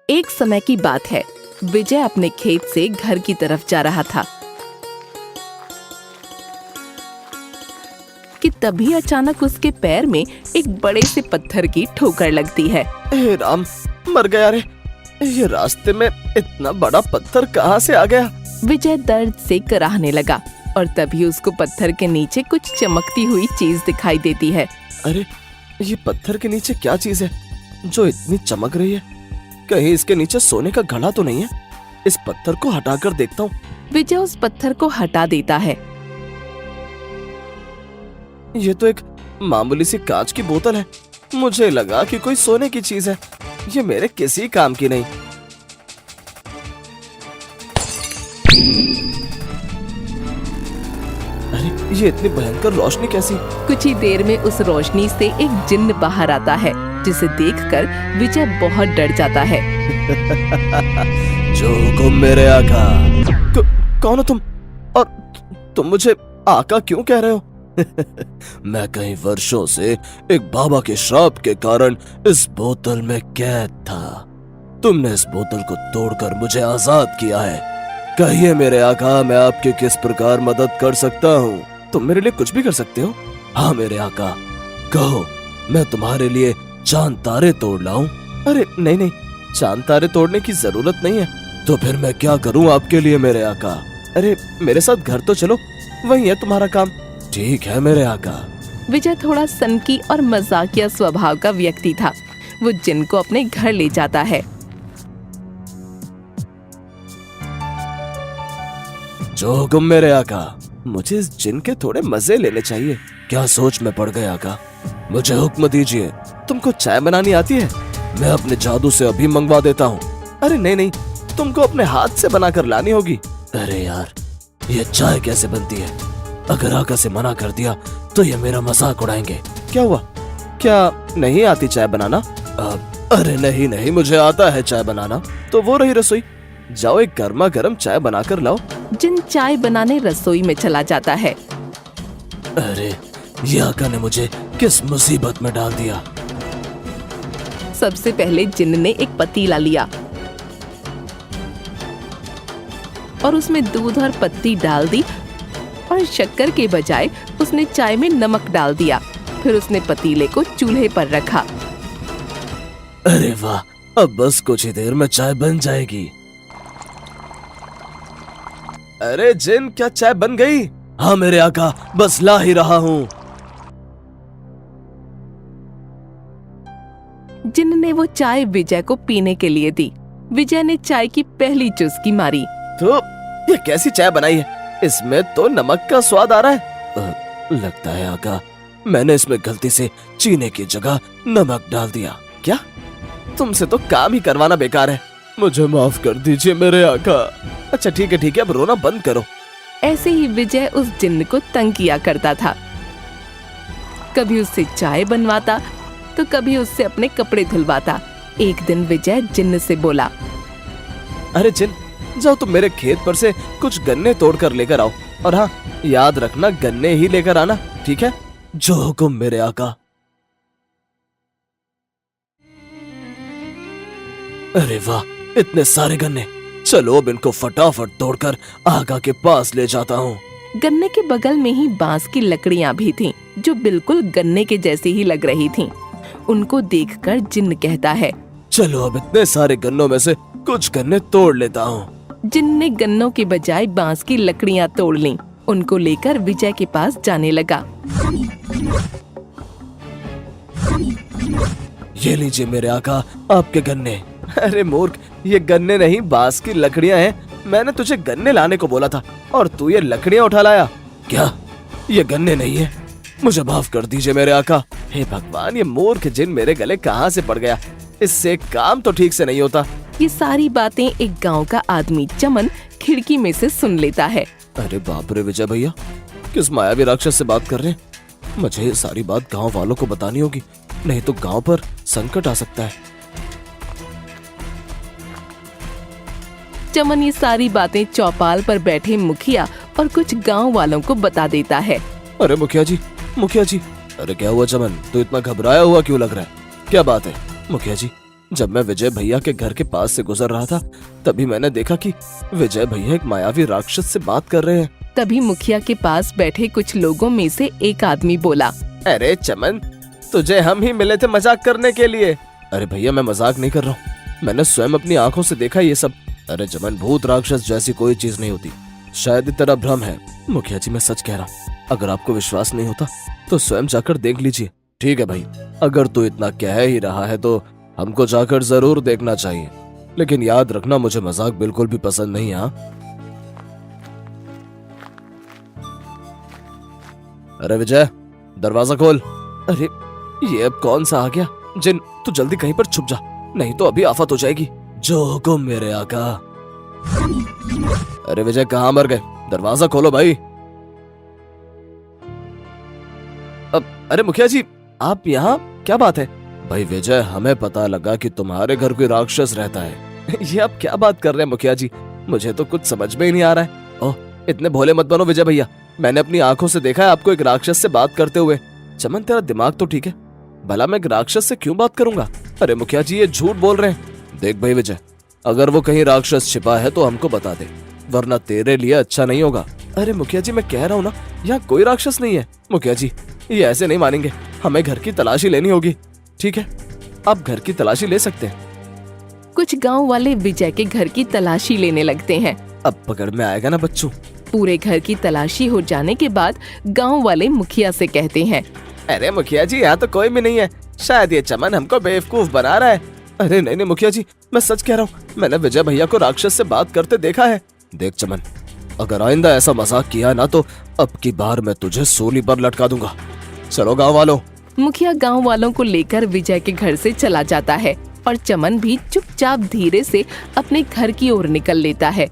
एक समय की बात है। विजय अपने खेत से घर की तरफ जा रहा था कि तभी अचानक उसके पैर में एक बड़े से पत्थर की ठोकर लगती है। हे राम, मर गया रे। ये रास्ते में इतना बड़ा पत्थर कहाँ से आ गया? विजय दर्द से कराहने लगा और तभी उसको पत्थर के नीचे कुछ चमकती हुई चीज दिखाई देती है। अरे, ये पत्थर के नीचे क्या चीज है जो इतनी चमक रही है? कहीं इसके नीचे सोने का घड़ा तो नहीं है? इस पत्थर को हटाकर देखता हूँ। विजय उस पत्थर को हटा देता है। ये तो एक मामूली सी कांच की बोतल है। मुझे लगा कि कोई सोने की चीज है। ये मेरे किसी काम की नहीं। अरे, ये इतनी भयंकर रोशनी कैसी? कुछ ही देर में उस रोशनी से एक जिन्न बाहर आता है, जिसे देखकर विजय बहुत डर जाता है। जो हुकुम मेरे आका। कौन हो तुम? और तुम मुझे आका क्यों कह रहे हो? मैं कई वर्षों से एक बाबा के श्राप के कारण इस बोतल में कैद था। तुमने इस बोतल को तोड़कर मुझे आजाद किया है। कहिए मेरे आका, मैं आपकी किस प्रकार मदद कर सकता हूँ? तुम मेरे लिए कुछ भी कर सकते हो। हाँ मेरे आका, कहो, मैं तुम्हारे लिए चांद तारे तोड़ लाऊं? अरे नहीं नहीं, चांद तारे तोड़ने की जरूरत नहीं है। तो फिर मैं क्या करूं आपके लिए मेरे आका? अरे मेरे साथ घर तो चलो, वही है तुम्हारा काम। ठीक है मेरे आका। विजय थोड़ा सनकी और मजाकिया स्वभाव का व्यक्ति था। वो जिन्न को अपने घर ले जाता है। जो हुकुम मेरे आका। मुझे इस जिन्न के थोड़े मजे लेने चाहिए। क्या सोच में पड़ गए आका? मुझे हुक्म दीजिए। तुमको चाय बनानी आती है? मैं अपने जादू से अभी मंगवा देता हूँ। अरे नहीं नहीं, तुमको अपने हाथ से बनाकर लानी होगी। अरे यार, ये चाय कैसे बनती है? अगर आका से मना कर दिया तो ये मेरा मजाक उड़ाएंगे। क्या हुआ? क्या नहीं आती चाय बनाना? अरे नहीं नहीं, मुझे आता है चाय बनाना। तो वो रही रसोई, जाओ एक गर्मा गर्म चाय बनाकर लाओ। जिन्न चाय बनाने रसोई में चला जाता है। अरे, ये आका ने मुझे किस मुसीबत में डाल दिया। सबसे पहले जिन्न ने एक पतीला लिया और उसमें दूध और पत्ती डाल दी और शक्कर के बजाय उसने चाय में नमक डाल दिया। फिर उसने पतीले को चूल्हे पर रखा। अरे वाह, अब बस कुछ ही देर में चाय बन जाएगी। अरे जिन, क्या चाय बन गई? हाँ मेरे आका, बस ला ही रहा हूँ। जिन्न ने वो चाय विजय को पीने के लिए दी। विजय ने चाय की पहली चुस्की मारी। तो ये कैसी चाय बनाई है? इसमें तो नमक का स्वाद आ रहा है। लगता है आका, मैंने इसमें गलती से चीनी की जगह नमक डाल दिया। क्या? तुमसे तो काम ही करवाना बेकार है। मुझे माफ कर दीजिए मेरे आका। अच्छा ठीक है, अब रोना बंद करो। ऐसे ही विजय उस जिन्न को तंग किया करता था। कभी उससे चाय बनवाता तो कभी उससे अपने कपड़े धुलवाता। एक दिन विजय जिन्न से बोला, अरे जिन, जाओ तुम मेरे खेत पर से कुछ गन्ने तोड़ कर लेकर आओ। और हाँ, याद रखना गन्ने ही लेकर आना, ठीक है? जो हुकुम मेरे आका। अरे वाह, इतने सारे गन्ने। चलो अब इनको फटाफट तोड़कर आका के पास ले जाता हूँ। गन्ने के बगल में ही बांस की लकड़ियाँ भी थीं, जो बिल्कुल गन्ने के जैसी ही लग रही थीं। उनको देखकर जिन्न कहता है, चलो अब इतने सारे गन्नों में से कुछ गन्ने तोड़ लेता हूँ। जिन्न ने गन्नों के बजाय बांस की लकड़ियाँ तोड़ लीं। उनको लेकर विजय के पास जाने लगा। ये लीजिए मेरे आका, आपके गन्ने। अरे मूर्ख, ये गन्ने नहीं, बांस की लकड़ियाँ हैं। मैंने तुझे गन्ने लाने को बोला था और तू ये लकड़ियाँ उठा लाया। क्या? ये गन्ने नहीं है? मुझे माफ कर दीजिए मेरे आका। हे भगवान, ये मूर्ख जिन मेरे गले कहाँ से पड़ गया? इससे काम तो ठीक से नहीं होता। ये सारी बातें एक गांव का आदमी चमन खिड़की में से सुन लेता है। अरे बाप रे विजय भैया, किस मायावी राक्षस से बात कर रहे हैं? मुझे ये सारी बात गांव वालों को बतानी होगी, नहीं तो गांव पर संकट आ सकता है। चमन ये सारी बातें चौपाल पर बैठे मुखिया और कुछ गांव वालों को बता देता है। अरे मुखिया जी, मुखिया जी। अरे क्या हुआ चमन, तू इतना घबराया हुआ क्यों लग रहा है? क्या बात है? मुखिया जी, जब मैं विजय भैया के घर के पास से गुजर रहा था तभी मैंने देखा कि विजय भैया एक मायावी राक्षस से बात कर रहे हैं। तभी मुखिया के पास बैठे कुछ लोगों में से एक आदमी बोला, अरे चमन, तुझे हम ही मिले थे मजाक करने के लिए। अरे भैया मैं मजाक नहीं कर रहा हूँ, मैंने स्वयं अपनी आंखों से देखा ये सब। अरे चमन, भूत राक्षस जैसी कोई चीज नहीं होती, शायद तेरा भ्रम है। मुखिया जी मैं सच कह रहा हूँ, अगर आपको विश्वास नहीं होता तो स्वयं जाकर देख लीजिए। ठीक है भाई, अगर तू इतना कह ही रहा है तो हमको जाकर जरूर देखना चाहिए, लेकिन याद रखना मुझे मजाक बिल्कुल भी पसंद नहीं है। हाँ? अरे विजय, दरवाजा खोल। अरे ये अब कौन सा आ गया? जिन, तू जल्दी कहीं पर छुप जा, नहीं तो अभी आफत हो जाएगी। जो हुकुम मेरे आका। अरे विजय कहाँ मर गए? दरवाजा खोलो भाई। अब अरे मुखिया जी, आप यहाँ, क्या बात है? भाई विजय, हमें पता लगा कि तुम्हारे घर कोई राक्षस रहता है। ये आप क्या बात कर रहे हैं मुखिया जी, मुझे तो कुछ समझ में ही नहीं आ रहा है। ओह, इतने भोले मत बनो विजय भैया, मैंने अपनी आंखों से देखा है आपको एक राक्षस से बात करते हुए। चमन तेरा दिमाग तो ठीक है, भला मैं एक राक्षस से क्यों बात करूंगा? अरे मुखिया जी ये झूठ बोल रहे हैं। देख भाई विजय, अगर वो कहीं राक्षस छिपा है तो हमको बता दे, वरना तेरे लिए अच्छा नहीं होगा। अरे मुखिया जी मैं कह रहा हूँ ना, यहाँ कोई राक्षस नहीं है। मुखिया जी ये ऐसे नहीं मानेंगे, हमें घर की तलाशी लेनी होगी। ठीक है, आप घर की तलाशी ले सकते हैं। कुछ गांव वाले विजय के घर की तलाशी लेने लगते हैं। अब पकड़ में आएगा ना बच्चों। पूरे घर की तलाशी हो जाने के बाद गांव वाले मुखिया से कहते हैं, अरे मुखिया जी यहाँ तो कोई भी नहीं है, शायद ये चमन हमको बेवकूफ बना रहा है। अरे नहीं नहीं मुखिया जी, मैं सच कह रहा हूँ, मैंने विजय भैया को राक्षस से बात करते देखा है। देख चमन, अगर आइंदा ऐसा मजाक किया ना तो अब की बार मैं तुझे सूली पर लटका दूंगा। चलो गाँव वालों। मुखिया गांव वालों को लेकर विजय के घर से चला जाता है और चमन भी चुपचाप धीरे से अपने घर की ओर निकल लेता है।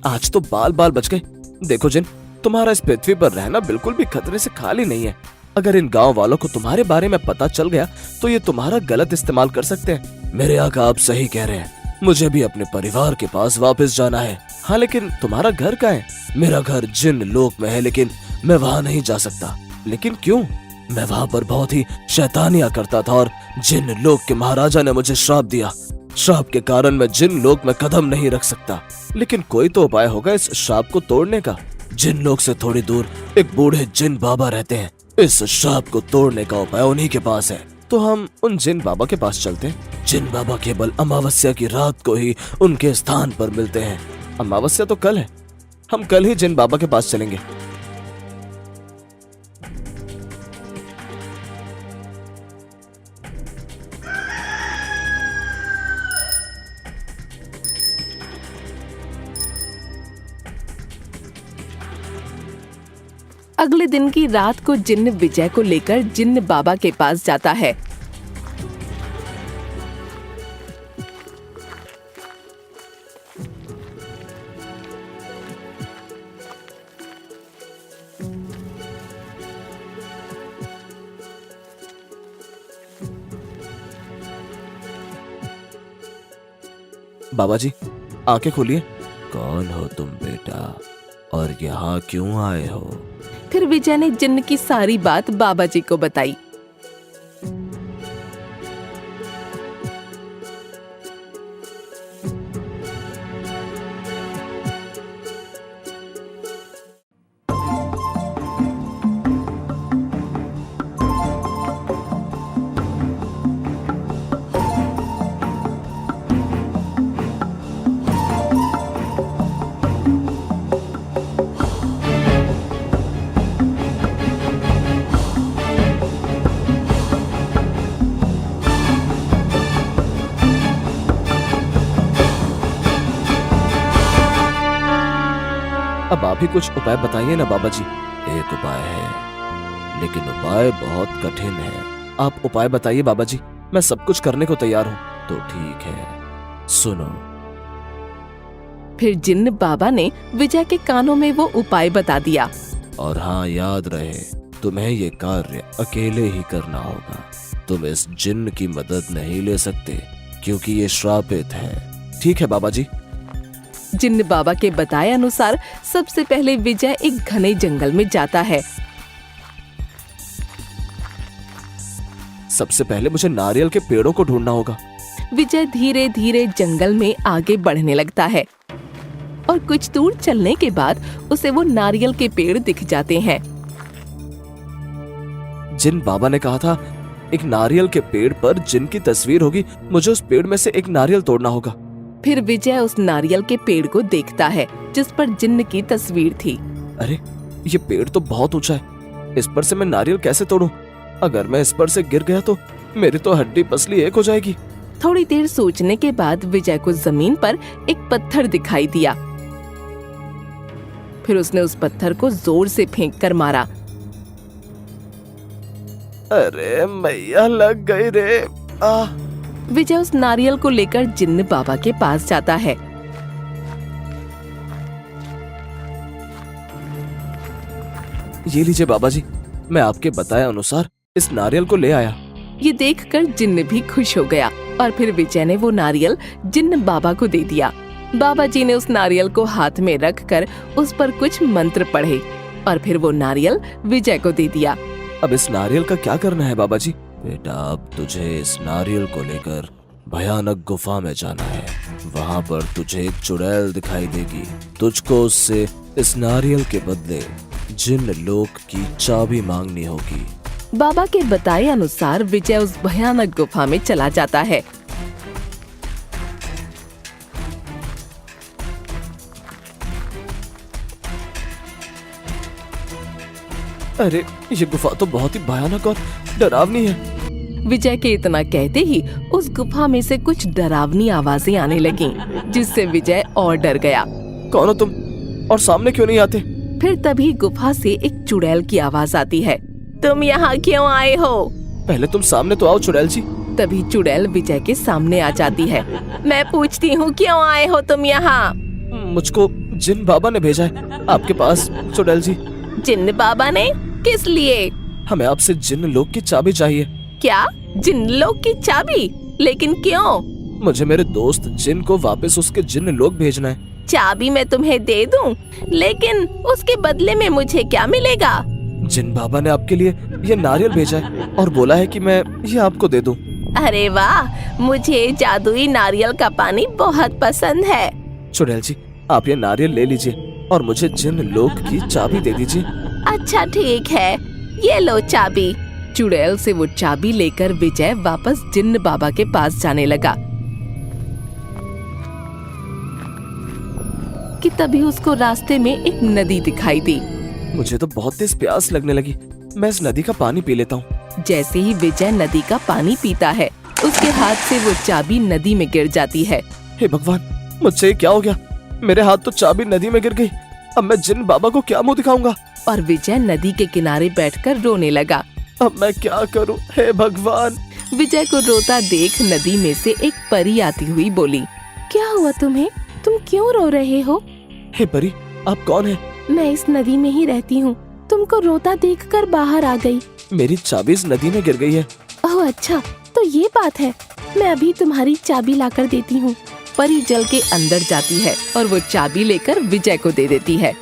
आज तो बाल बाल बच गए। देखो जिन, तुम्हारा इस पृथ्वी पर रहना बिल्कुल भी खतरे से खाली नहीं है। अगर इन गांव वालों को तुम्हारे बारे में पता चल गया तो ये तुम्हारा गलत इस्तेमाल कर सकते हैं। मेरे आका आप सही कह रहे हैं, मुझे भी अपने परिवार के पास वापस जाना है। हाँ लेकिन तुम्हारा घर कहाँ है? मेरा घर जिन लोक में है, लेकिन मैं वहाँ नहीं जा सकता। लेकिन क्यों? मैं वहाँ पर बहुत ही शैतानियाँ करता था और जिन लोक के महाराजा ने मुझे श्राप दिया। श्राप के कारण मैं जिन लोक में कदम नहीं रख सकता। लेकिन कोई तो उपाय होगा इस श्राप को तोड़ने का। जिन लोक से थोड़ी दूर एक बूढ़े जिन बाबा रहते हैं, इस श्राप को तोड़ने का उपाय उन्हीं के पास है। तो हम उन जिन बाबा के पास चलते हैं। जिन बाबा केवल अमावस्या की रात को ही उनके स्थान पर मिलते हैं। अमावस्या तो कल है, हम कल ही जिन बाबा के पास चलेंगे। अगले दिन की रात को जिन्न विजय को लेकर जिन्न बाबा के पास जाता है। बाबा जी आंखें खोलिए। कौन हो तुम बेटा, और यहाँ क्यों आए हो? फिर विजय ने जिन्न की सारी बात बाबा जी को बताई। अब आप ही कुछ उपाय बताइए ना बाबा जी। एक उपाय है, लेकिन उपाय बहुत कठिन है। आप उपाय बताइए बाबा जी, मैं सब कुछ करने को तैयार हूँ। तो ठीक है, सुनो। फिर जिन्न बाबा ने विजय के कानों में वो उपाय बता दिया। और हाँ, याद रहे, तुम्हें ये कार्य अकेले ही करना होगा। तुम इस जिन्न की मदद नहीं ले सकते क्योंकि ये श्रापित है। ठीक है बाबा जी। जिन्न बाबा के बताए अनुसार सबसे पहले विजय एक घने जंगल में जाता है। सबसे पहले मुझे नारियल के पेड़ों को ढूंढना होगा। विजय धीरे धीरे जंगल में आगे बढ़ने लगता है और कुछ दूर चलने के बाद उसे वो नारियल के पेड़ दिख जाते हैं। जिन बाबा ने कहा था एक नारियल के पेड़ पर जिन की तस्वीर होगी, मुझे उस पेड़ में से एक नारियल तोड़ना होगा। फिर विजय उस नारियल के पेड़ को देखता है जिस पर जिन्न की तस्वीर थी। अरे ये पेड़ तो बहुत ऊंचा है, इस पर से मैं नारियल कैसे तोड़ूं? अगर मैं इस पर से गिर गया तो मेरी तो हड्डी पसली एक हो जाएगी। थोड़ी देर सोचने के बाद विजय को जमीन पर एक पत्थर दिखाई दिया। फिर उसने उस पत्थर को जोर से फेंक कर मारा। अरे मैया लग गई रे। विजय उस नारियल को लेकर जिन्न बाबा के पास जाता है। ये लीजिए बाबा जी, मैं आपके बताए अनुसार इस नारियल को ले आया। ये देखकर जिन्न भी खुश हो गया और फिर विजय ने वो नारियल जिन्न बाबा को दे दिया। बाबा जी ने उस नारियल को हाथ में रखकर उस पर कुछ मंत्र पढ़े और फिर वो नारियल विजय को दे दिया। अब इस नारियल का क्या करना है बाबा जी? बेटा, अब तुझे इस नारियल को लेकर भयानक गुफा में जाना है। वहाँ पर तुझे एक चुड़ैल दिखाई देगी। तुझको उससे इस नारियल के बदले जिन्न लोक की चाबी मांगनी होगी। बाबा के बताए अनुसार विजय उस भयानक गुफा में चला जाता है। अरे ये गुफा तो बहुत ही भयानक और डरावनी है। विजय के इतना कहते ही उस गुफा में से कुछ डरावनी आवाजें आने लगीं, जिससे विजय और डर गया। कौन हो तुम और सामने क्यों नहीं आते? फिर तभी गुफा से एक चुड़ैल की आवाज आती है। तुम यहाँ क्यों आए हो? पहले तुम सामने तो आओ चुड़ैल जी। तभी चुड़ैल विजय के सामने आ जाती है। मैं पूछती हूँ क्यों आए हो तुम यहाँ? मुझको जिन बाबा ने भेजा है आपके पास चुड़ैल जी। जिन्न बाबा ने? किस लिए? हमें आपसे जिन्न लोक की चाबी चाहिए। क्या? जिन्न लोक की चाबी? लेकिन क्यों? मुझे मेरे दोस्त जिन को वापस उसके जिन्न लोक भेजना है। चाबी मैं तुम्हें दे दूं, लेकिन उसके बदले में मुझे क्या मिलेगा? जिन बाबा ने आपके लिए ये नारियल भेजा है और बोला है कि मैं ये आपको दे दूं। अरे वाह, मुझे जादुई नारियल का पानी बहुत पसंद है। चुड़ैल जी, आप ये नारियल ले लीजिए और मुझे जिन्न लोक की चाबी दे दीजिए। अच्छा ठीक है, ये लो चाबी। चुड़ैल से वो चाबी लेकर विजय वापस जिन्न बाबा के पास जाने लगा कि तभी उसको रास्ते में एक नदी दिखाई दी। मुझे तो बहुत तेज प्यास लगने लगी, मैं इस नदी का पानी पी लेता हूँ। जैसे ही विजय नदी का पानी पीता है, उसके हाथ से वो चाबी नदी में गिर जाती है। हे भगवान, मुझसे ये क्या हो गया? मेरे हाथ तो चाबी नदी में गिर गई। अब मैं जिन बाबा को क्या मुंह दिखाऊंगा? और विजय नदी के किनारे बैठकर रोने लगा। अब मैं क्या करूं? हे भगवान। विजय को रोता देख नदी में से एक परी आती हुई बोली, क्या हुआ तुम्हें? तुम क्यों रो रहे हो? हे परी, आप कौन हैं? मैं इस नदी में ही रहती हूँ। तुमको रोता देखकर बाहर आ गई। मेरी चाबी इस नदी में गिर गई है। ओह अच्छा, तो ये बात है। मैं अभी तुम्हारी चाबी लाकर देती हूँ। परी जल के अंदर जाती है और वो चाबी लेकर विजय को दे देती है।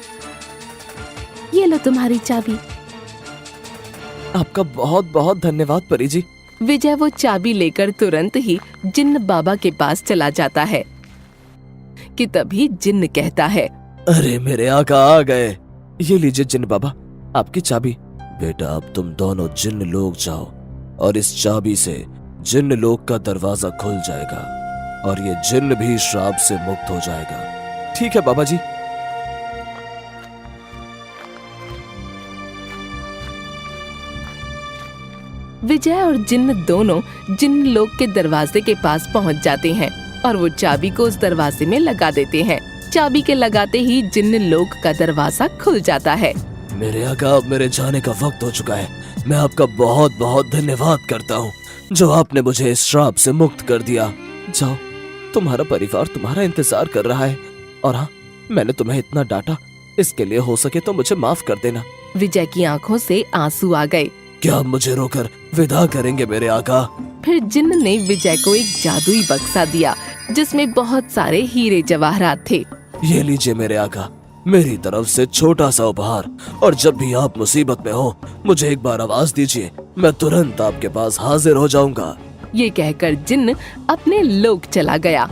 ये लो तुम्हारी चाबी। आपका बहुत बहुत धन्यवाद परी जी। विजय वो चाबी लेकर तुरंत ही जिन्न बाबा के पास चला जाता है कि तभी जिन्न कहता है, अरे मेरे आका आ गए। ये लीजिए जिन्न बाबा, आपकी चाबी। बेटा, अब तुम दोनों जिन्न लोक जाओ और इस चाबी से जिन्न लोक का दरवाजा खुल जाएगा और ये जिन्न भी श्राप से मुक्त हो जाएगा। ठीक है बाबा जी। विजय और जिन्न दोनों जिन्न लोक के दरवाजे के पास पहुंच जाते हैं और वो चाबी को उस दरवाजे में लगा देते हैं। चाबी के लगाते ही जिन्न लोक का दरवाजा खुल जाता है। मेरे आका, अब मेरे जाने का वक्त हो चुका है। मैं आपका बहुत बहुत धन्यवाद करता हूँ जो आपने मुझे इस श्राप से मुक्त कर दिया। जाओ, तुम्हारा परिवार तुम्हारा इंतजार कर रहा है। और हाँ, मैंने तुम्हें इतना डांटा, इसके लिए हो सके तो मुझे माफ कर देना। विजय की आंखों से आंसू आ गए। क्या आप मुझे रोकर विदा करेंगे मेरे आका? फिर जिन्न ने विजय को एक जादुई बक्सा दिया जिसमें बहुत सारे हीरे जवाहरात थे। ये लीजिए मेरे आका, मेरी तरफ से छोटा सा उपहार। और जब भी आप मुसीबत में हो, मुझे एक बार आवाज दीजिए, मैं तुरंत आपके पास हाजिर हो जाऊंगा। ये कहकर जिन्न अपने लोक चला गया।